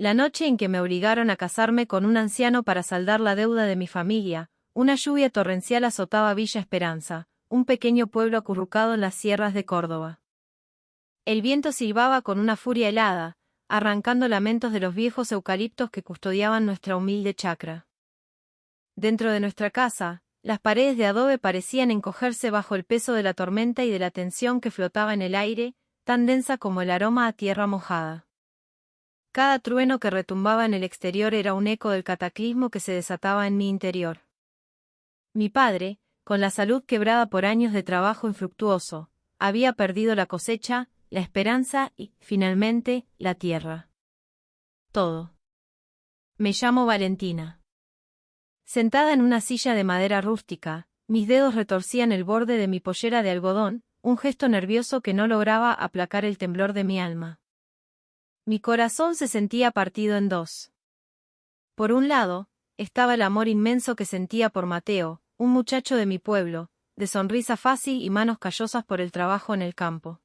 La noche en que me obligaron a casarme con un anciano para saldar la deuda de mi familia, una lluvia torrencial azotaba Villa Esperanza, un pequeño pueblo acurrucado en las sierras de Córdoba. El viento silbaba con una furia helada, arrancando lamentos de los viejos eucaliptos que custodiaban nuestra humilde chacra. Dentro de nuestra casa, las paredes de adobe parecían encogerse bajo el peso de la tormenta y de la tensión que flotaba en el aire, tan densa como el aroma a tierra mojada. Cada trueno que retumbaba en el exterior era un eco del cataclismo que se desataba en mi interior. Mi padre, con la salud quebrada por años de trabajo infructuoso, había perdido la cosecha, la esperanza y, finalmente, la tierra. Todo. Me llamo Valentina. Sentada en una silla de madera rústica, mis dedos retorcían el borde de mi pollera de algodón, un gesto nervioso que no lograba aplacar el temblor de mi alma. Mi corazón se sentía partido en dos. Por un lado, estaba el amor inmenso que sentía por Mateo, un muchacho de mi pueblo, de sonrisa fácil y manos callosas por el trabajo en el campo.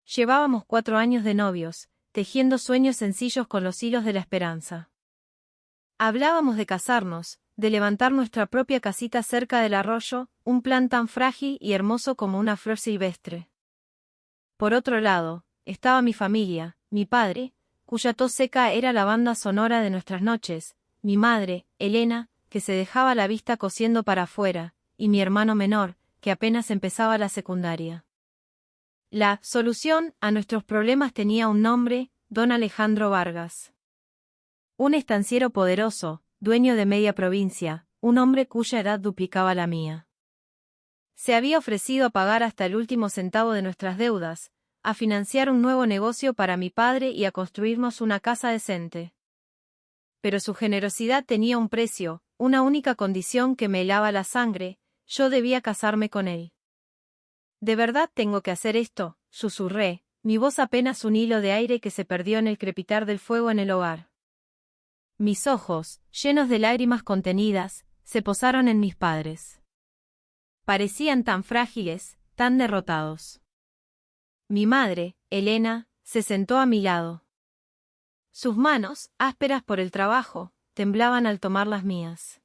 Llevábamos 4 años de novios, tejiendo sueños sencillos con los hilos de la esperanza. Hablábamos de casarnos, de levantar nuestra propia casita cerca del arroyo, un plan tan frágil y hermoso como una flor silvestre. Por otro lado, estaba mi familia, mi padre, cuya tos seca era la banda sonora de nuestras noches, mi madre, Elena, que se dejaba la vista cosiendo para afuera, y mi hermano menor, que apenas empezaba la secundaria. La solución a nuestros problemas tenía un nombre, don Alejandro Vargas. Un estanciero poderoso, dueño de media provincia, un hombre cuya edad duplicaba la mía. Se había ofrecido a pagar hasta el último centavo de nuestras deudas, a financiar un nuevo negocio para mi padre y a construirnos una casa decente. Pero su generosidad tenía un precio, una única condición que me helaba la sangre: yo debía casarme con él. ¿De verdad tengo que hacer esto?, susurré, mi voz apenas un hilo de aire que se perdió en el crepitar del fuego en el hogar. Mis ojos, llenos de lágrimas contenidas, se posaron en mis padres. Parecían tan frágiles, tan derrotados. Mi madre, Elena, se sentó a mi lado. Sus manos, ásperas por el trabajo, temblaban al tomar las mías.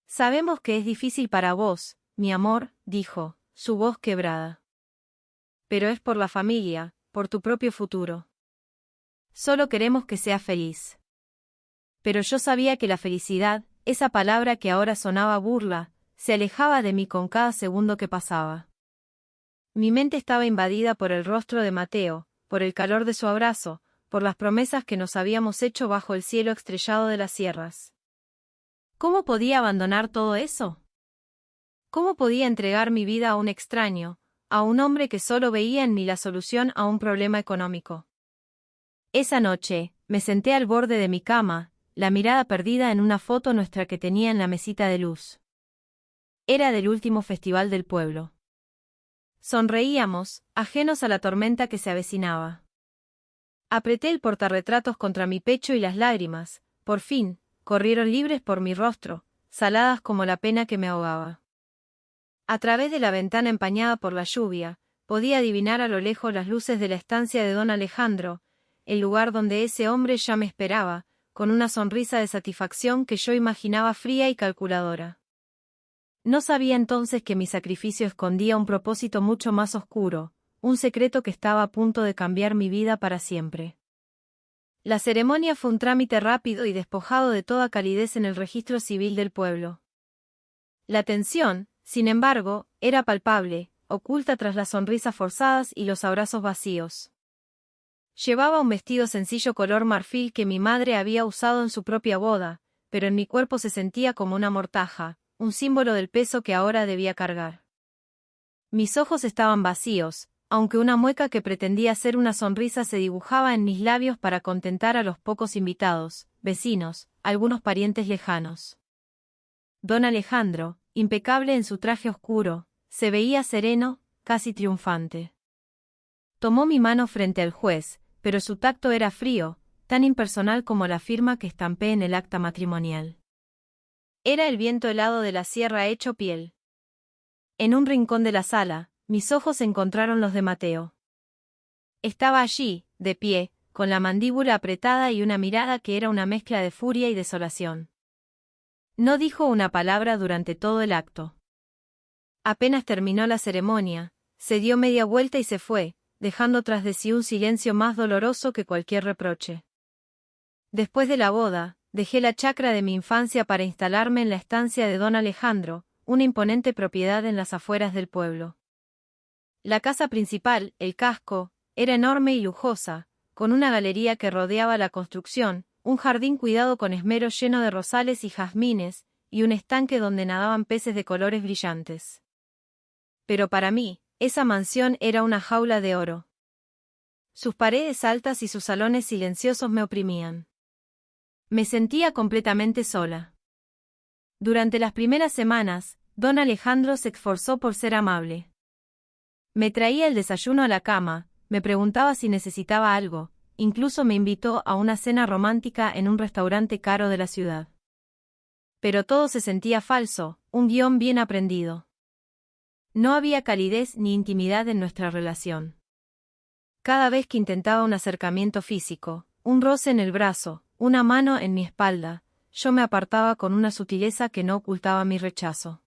Sabemos que es difícil para vos, mi amor, dijo, su voz quebrada. Pero es por la familia, por tu propio futuro. Solo queremos que seas feliz. Pero yo sabía que la felicidad, esa palabra que ahora sonaba burla, se alejaba de mí con cada segundo que pasaba. Mi mente estaba invadida por el rostro de Mateo, por el calor de su abrazo, por las promesas que nos habíamos hecho bajo el cielo estrellado de las sierras. ¿Cómo podía abandonar todo eso? ¿Cómo podía entregar mi vida a un extraño, a un hombre que solo veía en mí la solución a un problema económico? Esa noche, me senté al borde de mi cama, la mirada perdida en una foto nuestra que tenía en la mesita de luz. Era del último festival del pueblo. Sonreíamos, ajenos a la tormenta que se avecinaba. Apreté el portarretratos contra mi pecho y las lágrimas, por fin, corrieron libres por mi rostro, saladas como la pena que me ahogaba. A través de la ventana empañada por la lluvia, podía adivinar a lo lejos las luces de la estancia de don Alejandro, el lugar donde ese hombre ya me esperaba, con una sonrisa de satisfacción que yo imaginaba fría y calculadora. No sabía entonces que mi sacrificio escondía un propósito mucho más oscuro, un secreto que estaba a punto de cambiar mi vida para siempre. La ceremonia fue un trámite rápido y despojado de toda calidez en el registro civil del pueblo. La tensión, sin embargo, era palpable, oculta tras las sonrisas forzadas y los abrazos vacíos. Llevaba un vestido sencillo color marfil que mi madre había usado en su propia boda, pero en mi cuerpo se sentía como una mortaja, un símbolo del peso que ahora debía cargar. Mis ojos estaban vacíos, aunque una mueca que pretendía ser una sonrisa se dibujaba en mis labios para contentar a los pocos invitados, vecinos, algunos parientes lejanos. Don Alejandro, impecable en su traje oscuro, se veía sereno, casi triunfante. Tomó mi mano frente al juez, pero su tacto era frío, tan impersonal como la firma que estampé en el acta matrimonial. Era el viento helado de la sierra hecho piel. En un rincón de la sala, mis ojos encontraron los de Mateo. Estaba allí, de pie, con la mandíbula apretada y una mirada que era una mezcla de furia y desolación. No dijo una palabra durante todo el acto. Apenas terminó la ceremonia, se dio media vuelta y se fue, dejando tras de sí un silencio más doloroso que cualquier reproche. Después de la boda, dejé la chacra de mi infancia para instalarme en la estancia de don Alejandro, una imponente propiedad en las afueras del pueblo. La casa principal, el casco, era enorme y lujosa, con una galería que rodeaba la construcción, un jardín cuidado con esmero lleno de rosales y jazmines, y un estanque donde nadaban peces de colores brillantes. Pero para mí, esa mansión era una jaula de oro. Sus paredes altas y sus salones silenciosos me oprimían. Me sentía completamente sola. Durante las primeras semanas, don Alejandro se esforzó por ser amable. Me traía el desayuno a la cama, me preguntaba si necesitaba algo, incluso me invitó a una cena romántica en un restaurante caro de la ciudad. Pero todo se sentía falso, un guión bien aprendido. No había calidez ni intimidad en nuestra relación. Cada vez que intentaba un acercamiento físico, un roce en el brazo, una mano en mi espalda, yo me apartaba con una sutileza que no ocultaba mi rechazo.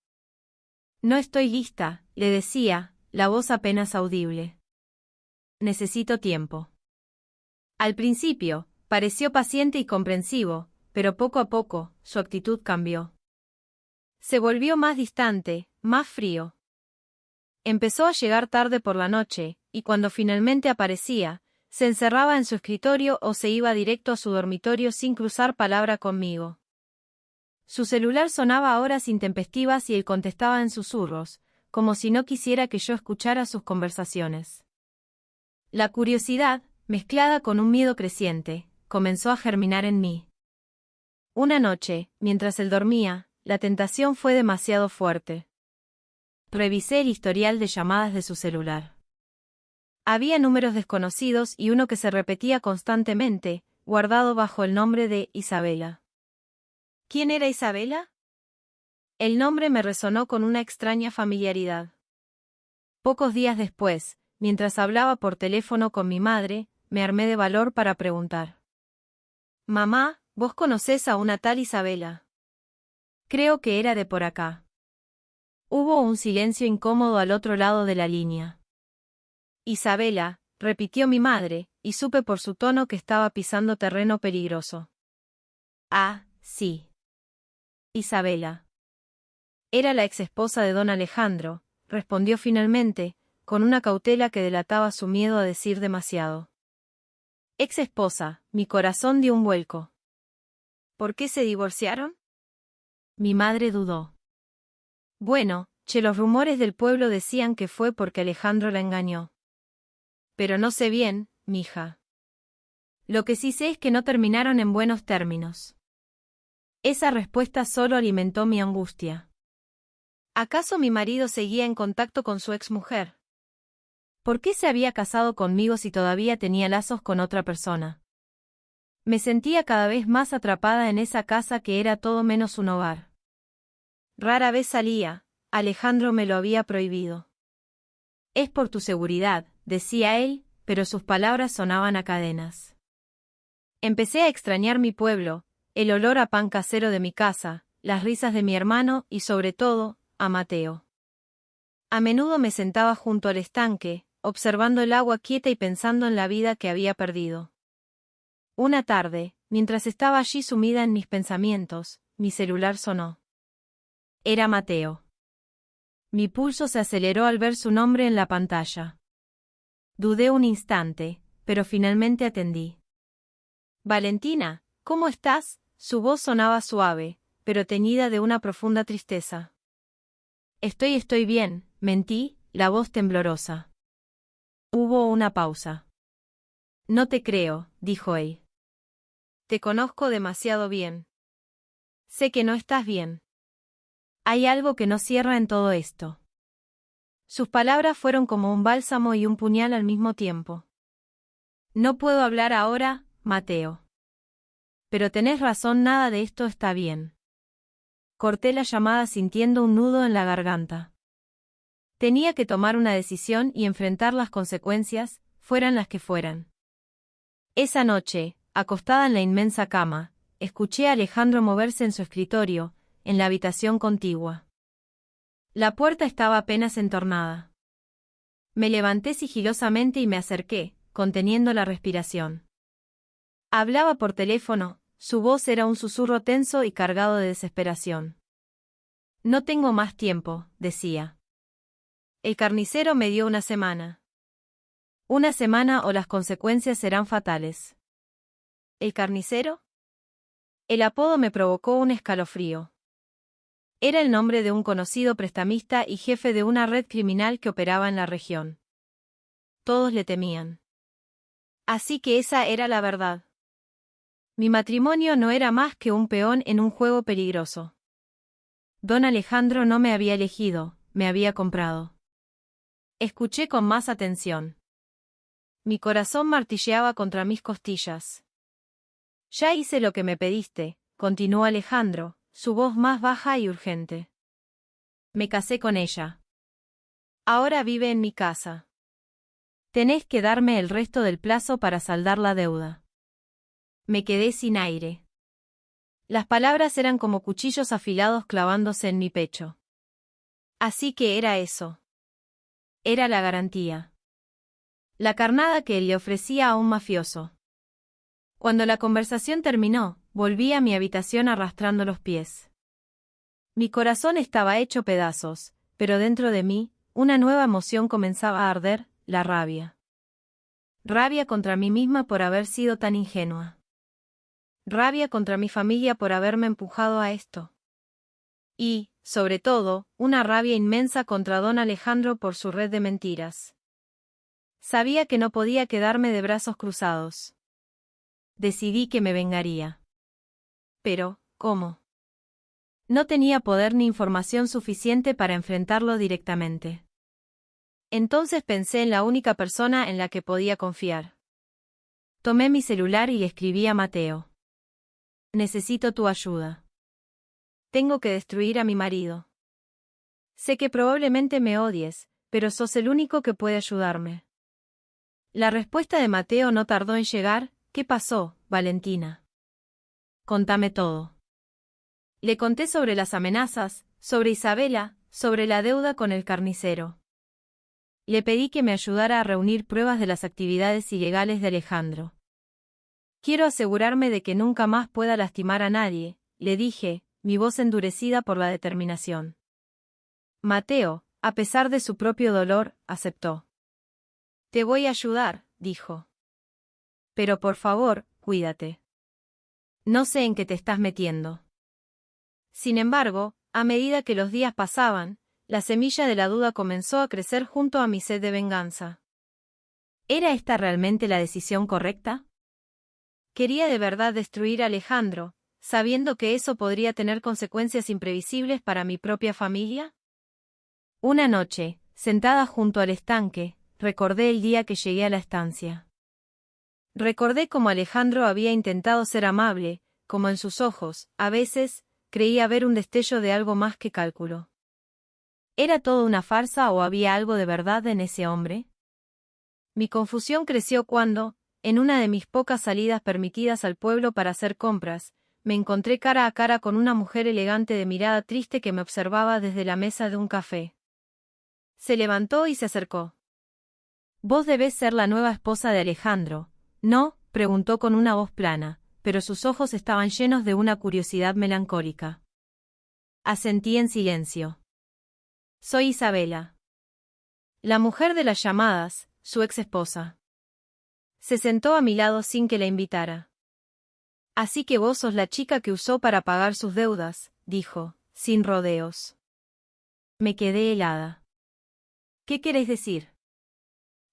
No estoy lista, le decía, la voz apenas audible. Necesito tiempo. Al principio, pareció paciente y comprensivo, pero poco a poco, su actitud cambió. Se volvió más distante, más frío. Empezó a llegar tarde por la noche, y cuando finalmente aparecía, se encerraba en su escritorio o se iba directo a su dormitorio sin cruzar palabra conmigo. Su celular sonaba a horas intempestivas y él contestaba en susurros, como si no quisiera que yo escuchara sus conversaciones. La curiosidad, mezclada con un miedo creciente, comenzó a germinar en mí. Una noche, mientras él dormía, la tentación fue demasiado fuerte. Revisé el historial de llamadas de su celular. Había números desconocidos y uno que se repetía constantemente, guardado bajo el nombre de Isabela. ¿Quién era Isabela? El nombre me resonó con una extraña familiaridad. Pocos días después, mientras hablaba por teléfono con mi madre, me armé de valor para preguntar. Mamá, ¿vos conocés a una tal Isabela? Creo que era de por acá. Hubo un silencio incómodo al otro lado de la línea. Isabela, repitió mi madre, y supe por su tono que estaba pisando terreno peligroso. Ah, sí. Isabela. Era la exesposa de don Alejandro, respondió finalmente, con una cautela que delataba su miedo a decir demasiado. Exesposa, mi corazón dio un vuelco. ¿Por qué se divorciaron? Mi madre dudó. Bueno, los rumores del pueblo decían que fue porque Alejandro la engañó. Pero no sé bien, mija. Lo que sí sé es que no terminaron en buenos términos. Esa respuesta solo alimentó mi angustia. ¿Acaso mi marido seguía en contacto con su exmujer? ¿Por qué se había casado conmigo si todavía tenía lazos con otra persona? Me sentía cada vez más atrapada en esa casa que era todo menos un hogar. Rara vez salía, Alejandro me lo había prohibido. Es por tu seguridad, decía él, pero sus palabras sonaban a cadenas. Empecé a extrañar mi pueblo, el olor a pan casero de mi casa, las risas de mi hermano y sobre todo, a Mateo. A menudo me sentaba junto al estanque, observando el agua quieta y pensando en la vida que había perdido. Una tarde, mientras estaba allí sumida en mis pensamientos, mi celular sonó. Era Mateo. Mi pulso se aceleró al ver su nombre en la pantalla. Dudé un instante, pero finalmente atendí. Valentina, ¿cómo estás? Su voz sonaba suave, pero teñida de una profunda tristeza. Estoy bien, mentí, la voz temblorosa. Hubo una pausa. No te creo, dijo él. Te conozco demasiado bien. Sé que no estás bien. Hay algo que no cierra en todo esto. Sus palabras fueron como un bálsamo y un puñal al mismo tiempo. No puedo hablar ahora, Mateo. Pero tenés razón, nada de esto está bien. Corté la llamada sintiendo un nudo en la garganta. Tenía que tomar una decisión y enfrentar las consecuencias, fueran las que fueran. Esa noche, acostada en la inmensa cama, escuché a Alejandro moverse en su escritorio, en la habitación contigua. La puerta estaba apenas entornada. Me levanté sigilosamente y me acerqué, conteniendo la respiración. Hablaba por teléfono, su voz era un susurro tenso y cargado de desesperación. No tengo más tiempo, decía. El carnicero me dio una semana. Una semana o las consecuencias serán fatales. ¿El carnicero? El apodo me provocó un escalofrío. Era el nombre de un conocido prestamista y jefe de una red criminal que operaba en la región. Todos le temían. Así que esa era la verdad. Mi matrimonio no era más que un peón en un juego peligroso. Don Alejandro no me había elegido, me había comprado. Escuché con más atención. Mi corazón martilleaba contra mis costillas. Ya hice lo que me pediste, continuó Alejandro, su voz más baja y urgente. Me casé con ella. Ahora vive en mi casa. Tenés que darme el resto del plazo para saldar la deuda. Me quedé sin aire. Las palabras eran como cuchillos afilados clavándose en mi pecho. Así que era eso. Era la garantía. La carnada que él le ofrecía a un mafioso. Cuando la conversación terminó, volví a mi habitación arrastrando los pies. Mi corazón estaba hecho pedazos, pero dentro de mí, una nueva emoción comenzaba a arder, la rabia. Rabia contra mí misma por haber sido tan ingenua. Rabia contra mi familia por haberme empujado a esto. Y, sobre todo, una rabia inmensa contra don Alejandro por su red de mentiras. Sabía que no podía quedarme de brazos cruzados. Decidí que me vengaría. Pero, ¿cómo? No tenía poder ni información suficiente para enfrentarlo directamente. Entonces pensé en la única persona en la que podía confiar. Tomé mi celular y le escribí a Mateo. Necesito tu ayuda. Tengo que destruir a mi marido. Sé que probablemente me odies, pero sos el único que puede ayudarme. La respuesta de Mateo no tardó en llegar. ¿Qué pasó, Valentina? Contame todo. Le conté sobre las amenazas, sobre Isabela, sobre la deuda con el carnicero. Le pedí que me ayudara a reunir pruebas de las actividades ilegales de Alejandro. Quiero asegurarme de que nunca más pueda lastimar a nadie, le dije, mi voz endurecida por la determinación. Mateo, a pesar de su propio dolor, aceptó. Te voy a ayudar, dijo. Pero por favor, cuídate. No sé en qué te estás metiendo. Sin embargo, a medida que los días pasaban, la semilla de la duda comenzó a crecer junto a mi sed de venganza. ¿Era esta realmente la decisión correcta? ¿Quería de verdad destruir a Alejandro, sabiendo que eso podría tener consecuencias imprevisibles para mi propia familia? Una noche, sentada junto al estanque, recordé el día que llegué a la estancia. Recordé cómo Alejandro había intentado ser amable, como en sus ojos, a veces, creía ver un destello de algo más que cálculo. ¿Era todo una farsa o había algo de verdad en ese hombre? Mi confusión creció cuando, en una de mis pocas salidas permitidas al pueblo para hacer compras, me encontré cara a cara con una mujer elegante de mirada triste que me observaba desde la mesa de un café. Se levantó y se acercó. Vos debés ser la nueva esposa de Alejandro, ¿no?, preguntó con una voz plana, pero sus ojos estaban llenos de una curiosidad melancólica. Asentí en silencio. Soy Isabela. La mujer de las llamadas, su ex esposa. Se sentó a mi lado sin que la invitara. Así que vos sos la chica que usó para pagar sus deudas, dijo, sin rodeos. Me quedé helada. ¿Qué querés decir?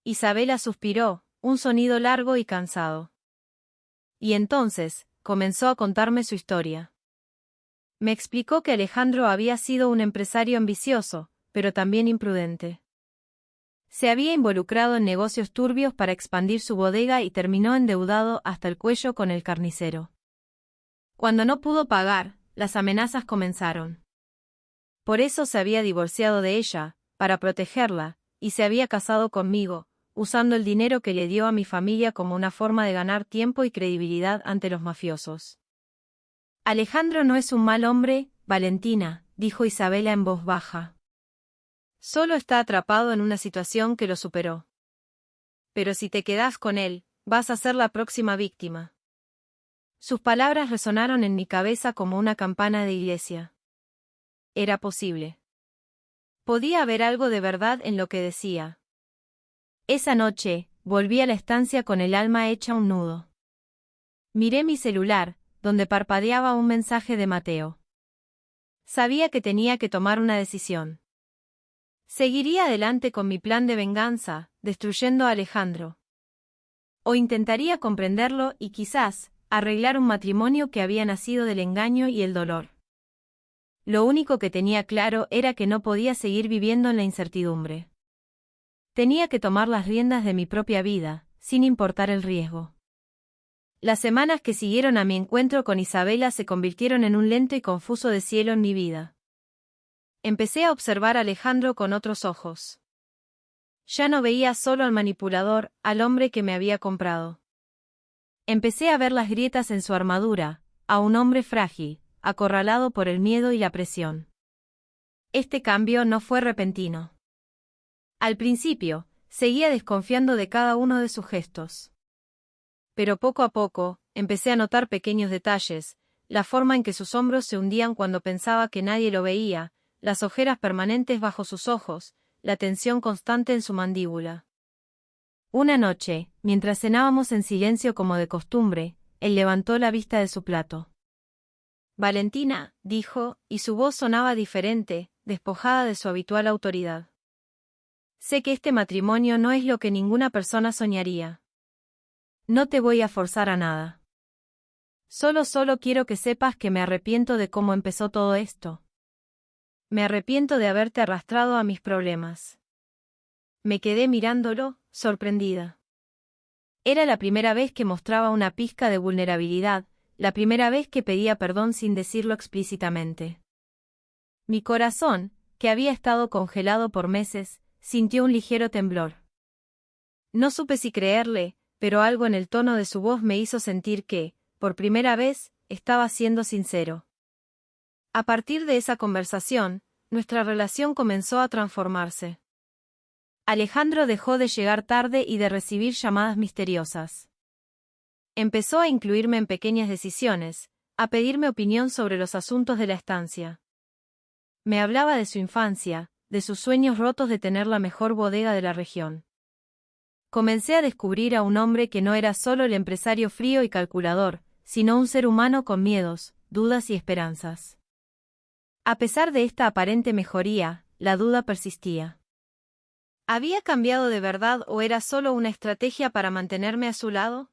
Isabela suspiró, un sonido largo y cansado. Y entonces, comenzó a contarme su historia. Me explicó que Alejandro había sido un empresario ambicioso, pero también imprudente. Se había involucrado en negocios turbios para expandir su bodega y terminó endeudado hasta el cuello con el carnicero. Cuando no pudo pagar, las amenazas comenzaron. Por eso se había divorciado de ella, para protegerla, y se había casado conmigo, usando el dinero que le dio a mi familia como una forma de ganar tiempo y credibilidad ante los mafiosos. Alejandro no es un mal hombre, Valentina, dijo Isabela en voz baja. Solo está atrapado en una situación que lo superó. Pero si te quedas con él, vas a ser la próxima víctima. Sus palabras resonaron en mi cabeza como una campana de iglesia. Era posible. Podía haber algo de verdad en lo que decía. Esa noche, volví a la estancia con el alma hecha un nudo. Miré mi celular, donde parpadeaba un mensaje de Mateo. Sabía que tenía que tomar una decisión. Seguiría adelante con mi plan de venganza, destruyendo a Alejandro. O intentaría comprenderlo y quizás, arreglar un matrimonio que había nacido del engaño y el dolor. Lo único que tenía claro era que no podía seguir viviendo en la incertidumbre. Tenía que tomar las riendas de mi propia vida, sin importar el riesgo. Las semanas que siguieron a mi encuentro con Isabela se convirtieron en un lento y confuso deshielo en mi vida. Empecé a observar a Alejandro con otros ojos. Ya no veía solo al manipulador, al hombre que me había comprado. Empecé a ver las grietas en su armadura, a un hombre frágil, acorralado por el miedo y la presión. Este cambio no fue repentino. Al principio, seguía desconfiando de cada uno de sus gestos. Pero poco a poco, empecé a notar pequeños detalles, la forma en que sus hombros se hundían cuando pensaba que nadie lo veía, las ojeras permanentes bajo sus ojos, la tensión constante en su mandíbula. Una noche, mientras cenábamos en silencio como de costumbre, él levantó la vista de su plato. Valentina, dijo, y su voz sonaba diferente, despojada de su habitual autoridad. Sé que este matrimonio no es lo que ninguna persona soñaría. No te voy a forzar a nada. Solo quiero que sepas que me arrepiento de cómo empezó todo esto. Me arrepiento de haberte arrastrado a mis problemas. Me quedé mirándolo, sorprendida. Era la primera vez que mostraba una pizca de vulnerabilidad, la primera vez que pedía perdón sin decirlo explícitamente. Mi corazón, que había estado congelado por meses, sintió un ligero temblor. No supe si creerle, pero algo en el tono de su voz me hizo sentir que, por primera vez, estaba siendo sincero. A partir de esa conversación, nuestra relación comenzó a transformarse. Alejandro dejó de llegar tarde y de recibir llamadas misteriosas. Empezó a incluirme en pequeñas decisiones, a pedirme opinión sobre los asuntos de la estancia. Me hablaba de su infancia, de sus sueños rotos de tener la mejor bodega de la región. Comencé a descubrir a un hombre que no era solo el empresario frío y calculador, sino un ser humano con miedos, dudas y esperanzas. A pesar de esta aparente mejoría, la duda persistía. ¿Había cambiado de verdad o era solo una estrategia para mantenerme a su lado?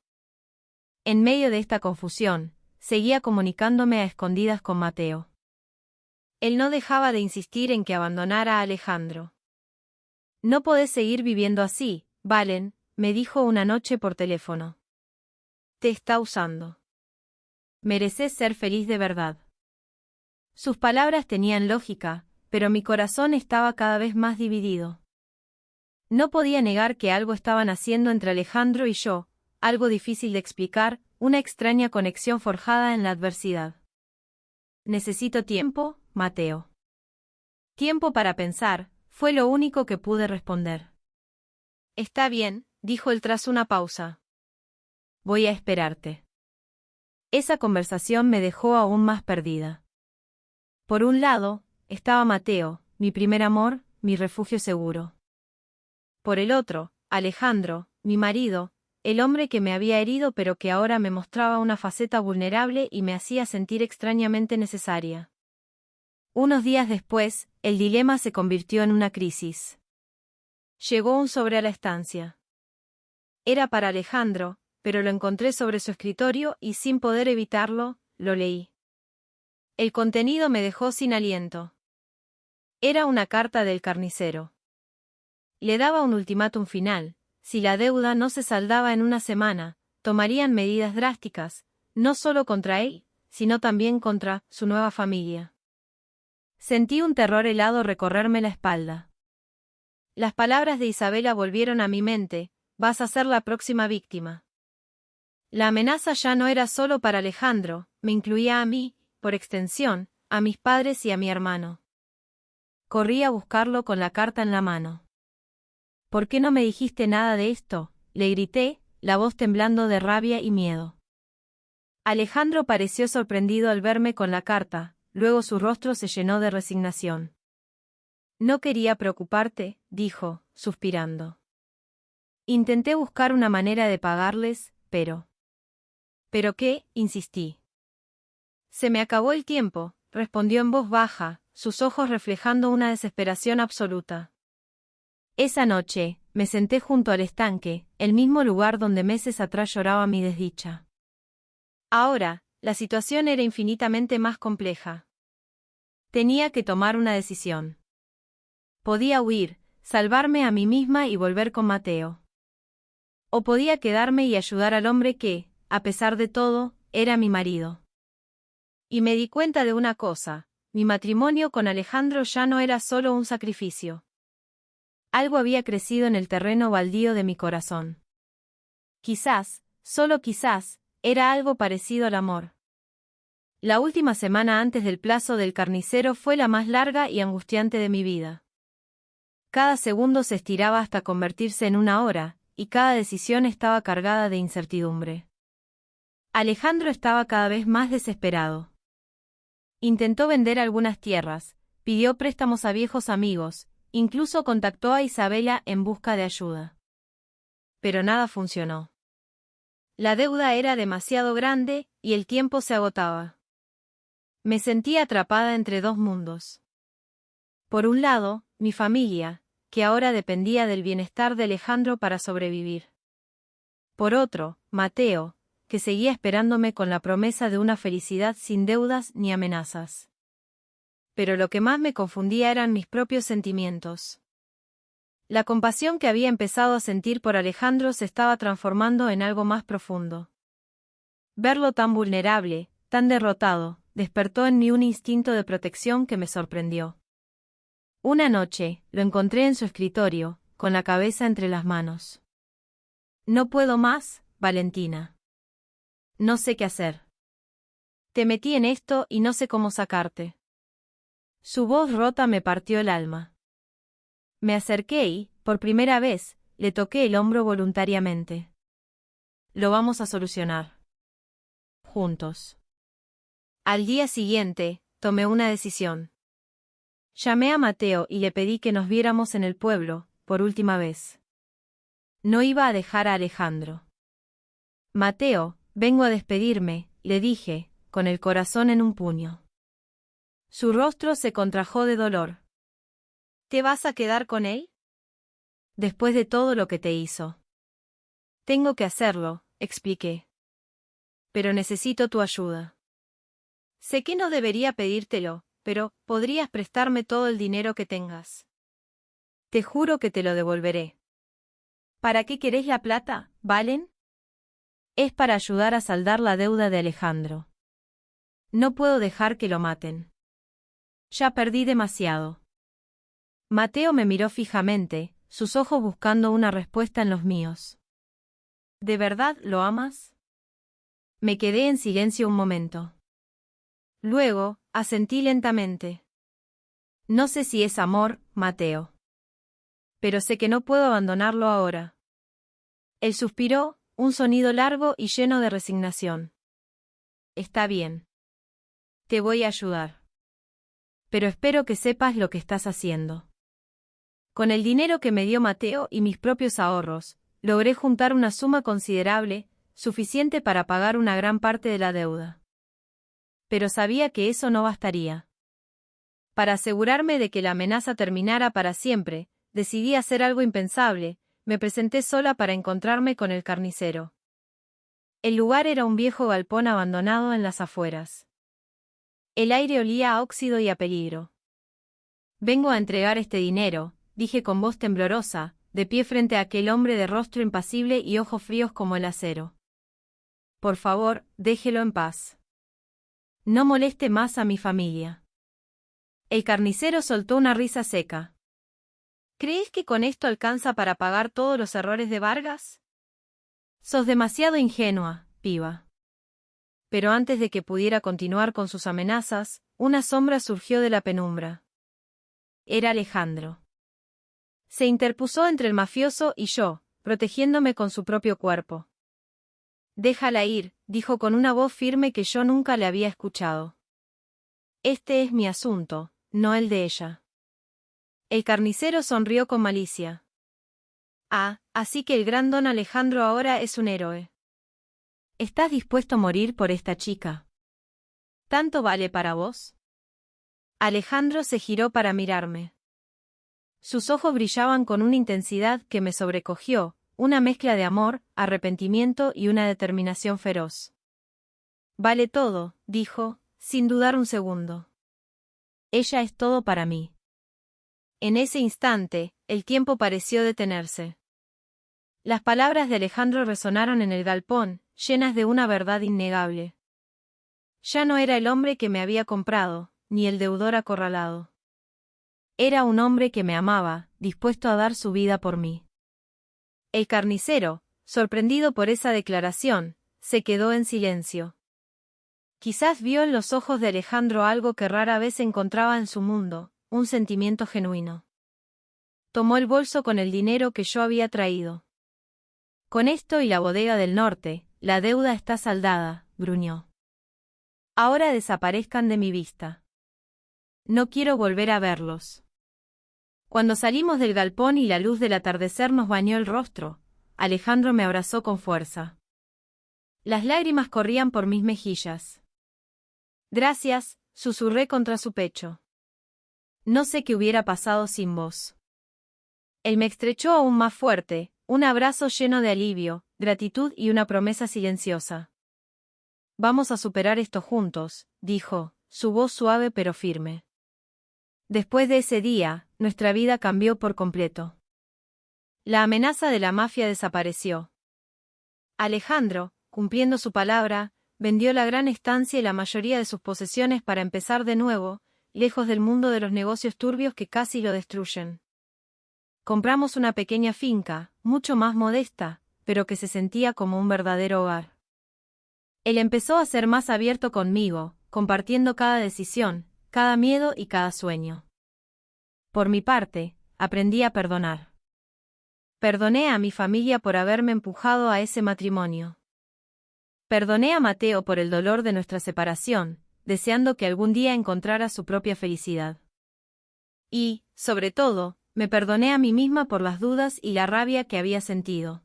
En medio de esta confusión, seguía comunicándome a escondidas con Mateo. Él no dejaba de insistir en que abandonara a Alejandro. No podés seguir viviendo así, Valen, me dijo una noche por teléfono. Te está usando. Mereces ser feliz de verdad. Sus palabras tenían lógica, pero mi corazón estaba cada vez más dividido. No podía negar que algo estaban haciendo entre Alejandro y yo, algo difícil de explicar, una extraña conexión forjada en la adversidad. Necesito tiempo, Mateo. Tiempo para pensar, fue lo único que pude responder. Está bien, dijo él tras una pausa. Voy a esperarte. Esa conversación me dejó aún más perdida. Por un lado, estaba Mateo, mi primer amor, mi refugio seguro. Por el otro, Alejandro, mi marido, el hombre que me había herido pero que ahora me mostraba una faceta vulnerable y me hacía sentir extrañamente necesaria. Unos días después, el dilema se convirtió en una crisis. Llegó un sobre a la estancia. Era para Alejandro, pero lo encontré sobre su escritorio y sin poder evitarlo, lo leí. El contenido me dejó sin aliento. Era una carta del carnicero. Le daba un ultimátum final: si la deuda no se saldaba en una semana, tomarían medidas drásticas, no solo contra él, sino también contra su nueva familia. Sentí un terror helado recorrerme la espalda. Las palabras de Isabela volvieron a mi mente, vas a ser la próxima víctima. La amenaza ya no era solo para Alejandro, me incluía a mí, por extensión, a mis padres y a mi hermano. Corrí a buscarlo con la carta en la mano. ¿Por qué no me dijiste nada de esto?, le grité, la voz temblando de rabia y miedo. Alejandro pareció sorprendido al verme con la carta, luego su rostro se llenó de resignación. No quería preocuparte, dijo, suspirando. Intenté buscar una manera de pagarles, pero... ¿Pero qué?, insistí. Se me acabó el tiempo, respondió en voz baja, sus ojos reflejando una desesperación absoluta. Esa noche, me senté junto al estanque, el mismo lugar donde meses atrás lloraba mi desdicha. Ahora, la situación era infinitamente más compleja. Tenía que tomar una decisión. Podía huir, salvarme a mí misma y volver con Mateo. O podía quedarme y ayudar al hombre que, a pesar de todo, era mi marido. Y me di cuenta de una cosa, mi matrimonio con Alejandro ya no era solo un sacrificio. Algo había crecido en el terreno baldío de mi corazón. Quizás, solo quizás, era algo parecido al amor. La última semana antes del plazo del carnicero fue la más larga y angustiante de mi vida. Cada segundo se estiraba hasta convertirse en una hora, y cada decisión estaba cargada de incertidumbre. Alejandro estaba cada vez más desesperado. Intentó vender algunas tierras, pidió préstamos a viejos amigos, incluso contactó a Isabela en busca de ayuda. Pero nada funcionó. La deuda era demasiado grande, y el tiempo se agotaba. Me sentía atrapada entre dos mundos. Por un lado, mi familia, que ahora dependía del bienestar de Alejandro para sobrevivir. Por otro, Mateo, que seguía esperándome con la promesa de una felicidad sin deudas ni amenazas. Pero lo que más me confundía eran mis propios sentimientos. La compasión que había empezado a sentir por Alejandro se estaba transformando en algo más profundo. Verlo tan vulnerable, tan derrotado, despertó en mí un instinto de protección que me sorprendió. Una noche, lo encontré en su escritorio, con la cabeza entre las manos. No puedo más, Valentina. No sé qué hacer. Te metí en esto y no sé cómo sacarte. Su voz rota me partió el alma. Me acerqué y, por primera vez, le toqué el hombro voluntariamente. Lo vamos a solucionar. Juntos. Al día siguiente, tomé una decisión. Llamé a Mateo y le pedí que nos viéramos en el pueblo, por última vez. No iba a dejar a Alejandro. Mateo, vengo a despedirme, le dije, con el corazón en un puño. Su rostro se contrajo de dolor. ¿Te vas a quedar con él? Después de todo lo que te hizo. Tengo que hacerlo, expliqué. Pero necesito tu ayuda. Sé que no debería pedírtelo, pero podrías prestarme todo el dinero que tengas. Te juro que te lo devolveré. ¿Para qué querés la plata, Valen? Es para ayudar a saldar la deuda de Alejandro. No puedo dejar que lo maten. Ya perdí demasiado. Mateo me miró fijamente, sus ojos buscando una respuesta en los míos. ¿De verdad lo amas? Me quedé en silencio un momento. Luego, asentí lentamente. No sé si es amor, Mateo. Pero sé que no puedo abandonarlo ahora. Él suspiró, un sonido largo y lleno de resignación. Está bien. Te voy a ayudar. Pero espero que sepas lo que estás haciendo. Con el dinero que me dio Mateo y mis propios ahorros, logré juntar una suma considerable, suficiente para pagar una gran parte de la deuda. Pero sabía que eso no bastaría. Para asegurarme de que la amenaza terminara para siempre, decidí hacer algo impensable, me presenté sola para encontrarme con el carnicero. El lugar era un viejo galpón abandonado en las afueras. El aire olía a óxido y a peligro. Vengo a entregar este dinero, dije con voz temblorosa, de pie frente a aquel hombre de rostro impasible y ojos fríos como el acero. Por favor, déjelo en paz. No moleste más a mi familia. El carnicero soltó una risa seca. ¿Crees que con esto alcanza para pagar todos los errores de Vargas? Sos demasiado ingenua, piba. Pero antes de que pudiera continuar con sus amenazas, una sombra surgió de la penumbra. Era Alejandro. Se interpuso entre el mafioso y yo, protegiéndome con su propio cuerpo. Déjala ir, dijo con una voz firme que yo nunca le había escuchado. Este es mi asunto, no el de ella. El carnicero sonrió con malicia. Ah, así que el gran don Alejandro ahora es un héroe. ¿Estás dispuesto a morir por esta chica? ¿Tanto vale para vos? Alejandro se giró para mirarme. Sus ojos brillaban con una intensidad que me sobrecogió, una mezcla de amor, arrepentimiento y una determinación feroz. Vale todo, dijo, sin dudar un segundo. Ella es todo para mí. En ese instante, el tiempo pareció detenerse. Las palabras de Alejandro resonaron en el galpón, llenas de una verdad innegable. Ya no era el hombre que me había comprado, ni el deudor acorralado. Era un hombre que me amaba, dispuesto a dar su vida por mí. El carnicero, sorprendido por esa declaración, se quedó en silencio. Quizás vio en los ojos de Alejandro algo que rara vez encontraba en su mundo, un sentimiento genuino. Tomó el bolso con el dinero que yo había traído. Con esto y la bodega del norte, la deuda está saldada, gruñó. Ahora desaparezcan de mi vista. No quiero volver a verlos. Cuando salimos del galpón y la luz del atardecer nos bañó el rostro, Alejandro me abrazó con fuerza. Las lágrimas corrían por mis mejillas. Gracias, susurré contra su pecho. No sé qué hubiera pasado sin vos. Él me estrechó aún más fuerte, un abrazo lleno de alivio, gratitud y una promesa silenciosa. Vamos a superar esto juntos, dijo, su voz suave pero firme. Después de ese día, nuestra vida cambió por completo. La amenaza de la mafia desapareció. Alejandro, cumpliendo su palabra, vendió la gran estancia y la mayoría de sus posesiones para empezar de nuevo, lejos del mundo de los negocios turbios que casi lo destruyen. Compramos una pequeña finca, mucho más modesta, pero que se sentía como un verdadero hogar. Él empezó a ser más abierto conmigo, compartiendo cada decisión, cada miedo y cada sueño. Por mi parte, aprendí a perdonar. Perdoné a mi familia por haberme empujado a ese matrimonio. Perdoné a Mateo por el dolor de nuestra separación, deseando que algún día encontrara su propia felicidad. Y, sobre todo, me perdoné a mí misma por las dudas y la rabia que había sentido.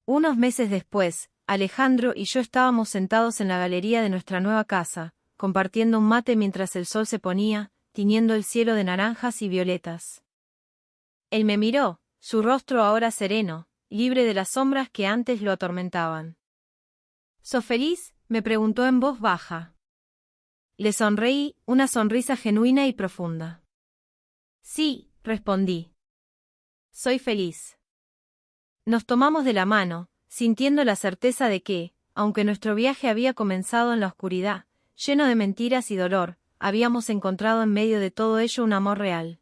Unos meses después, Alejandro y yo estábamos sentados en la galería de nuestra nueva casa, compartiendo un mate mientras el sol se ponía, tiñendo el cielo de naranjas y violetas. Él me miró, su rostro ahora sereno, libre de las sombras que antes lo atormentaban. ¿Sos feliz?, me preguntó en voz baja. Le sonreí, una sonrisa genuina y profunda. Sí, respondí. Soy feliz. Nos tomamos de la mano, sintiendo la certeza de que, aunque nuestro viaje había comenzado en la oscuridad, lleno de mentiras y dolor, habíamos encontrado en medio de todo ello un amor real.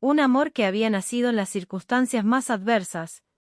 Un amor que había nacido en las circunstancias más adversas,